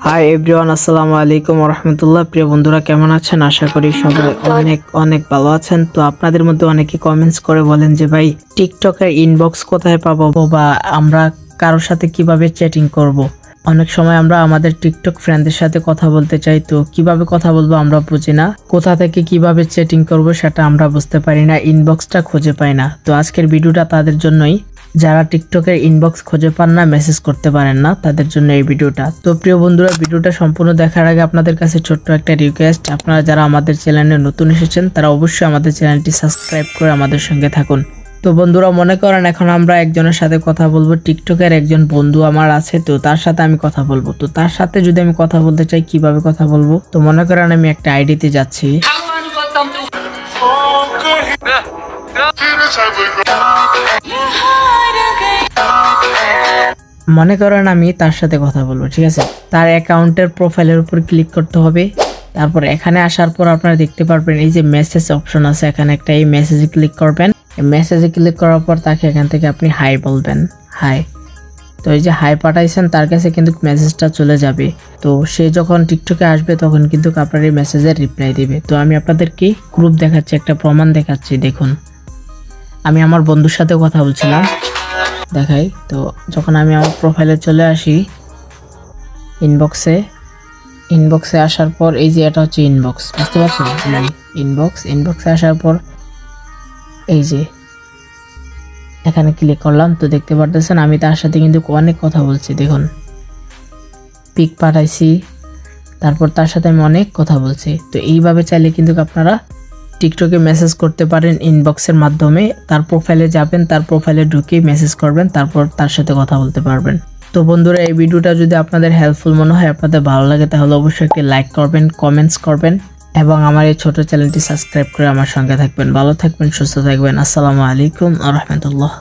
Hi everyone, আসসালামু আলাইকুম ওয়া রাহমাতুল্লাহ। প্রিয় বন্ধুরা, কেমন আছেন? আশা করি সবাই অনেক অনেক ভালো আছেন। তো আপনাদের মধ্যে অনেকে কমেন্টস করে বলেন যে ভাই, টিকটকের ইনবক্স কোথায় পাবো বা আমরা কারোর সাথে কিভাবে চ্যাটিং করব। অনেক সময় আমরা আমাদের টিকটক ফ্রেন্ডদের সাথে কথা বলতে চাই, তো কিভাবে কথা বলবো আমরা বুঝি না, কোথা থেকে কিভাবে চ্যাটিং করব সেটা আমরা বুঝতে পারি না, ইনবক্সটা খুঁজে পাই না। তো আজকের ভিডিওটা তাদের জন্যই, যারা টিকটকের ইনবক্স খুঁজে পান না, মেসেজ করতে পারেন না, তাদের জন্য এই ভিডিওটা। তো প্রিয় বন্ধুরা, ভিডিওটা সম্পূর্ণ দেখার আগে আপনাদের কাছে ছোট্ট একটা রিকোয়েস্ট, আপনারা যারা আমাদের চ্যানেলে নতুন এসেছেন তারা অবশ্যই আমাদের চ্যানেলটি সাবস্ক্রাইব করে আমাদের সঙ্গে থাকুন। তো বন্ধুরা, মনে করেন এখন আমরা একজনের সাথে কথা বলবো, টিকটকের একজন বন্ধু আমার আছে, তো তার সাথে আমি কথা বলবো। তো তার সাথে যদি আমি কথা বলতে চাই, কিভাবে কথা বলবো? তো মনে করেন আমি একটা আইডিতে যাচ্ছি, মনে করেন আমি তার সাথে কথা বলবো, ঠিক আছে? তার অ্যাকাউন্টের প্রোফাইলের উপর ক্লিক করতে হবে। তারপর এখানে আসার পর আপনারা দেখতে পারবেন এই যে মেসেজ অপশন আছে, এখানে একটা এই মেসেজে ক্লিক করবেন। মেসেজে ক্লিক করার পর তাকে এখান থেকে আপনি হাই বলবেন, হাই। তো এই যে হাই পাঠাইছেন, তার কাছে কিন্তু মেসেজটা চলে যাবে। তো সে যখন টিকটকে আসবে তখন কিন্তু আপনার এই মেসেজের রিপ্লাই দিবে। তো আমি আপনাদেরকে গ্রুপ দেখাচ্ছি, একটা প্রমাণ দেখাচ্ছি, দেখুন। আমি আমার বন্ধুর সাথে কথা বলছিলাম, দেখাই। তো যখন আমি আমার প্রোফাইলে চলে আসি, ইনবক্সে আসার পর এই যে এটা হচ্ছে ইনবক্স, বুঝতে পারছেন? ইনবক্সে আসার পর এই যে এখানে ক্লিক করলাম। তো দেখতে পারতেছেন আমি তার সাথে কিন্তু অনেক কথা বলছি, দেখুন। পিক পাঠাইছি, তারপর তার সাথে আমি অনেক কথা বলছি। তো এইভাবে চাইলে কিন্তু আপনারা টিকটকে মেসেজ করতে পারেন ইনবক্সের মাধ্যমে। তার প্রোফাইলে যাবেন, তার প্রোফাইলে ঢুকে মেসেজ করবেন, তারপর তার সাথে কথা বলতে পারবেন। তো বন্ধুরা, এই ভিডিওটা যদি আপনাদের হেল্পফুল মনে হয়, আপনাদের ভালো লাগে, তাহলে অবশ্যই একটি লাইক করবেন, কমেন্টস করবেন এবং আমার এই ছোট চ্যানেলটি সাবস্ক্রাইব করে আমার সঙ্গে থাকবেন। ভালো থাকবেন, সুস্থ থাকবেন। আসসালামু আলাইকুম ওয়া রাহমাতুল্লাহ।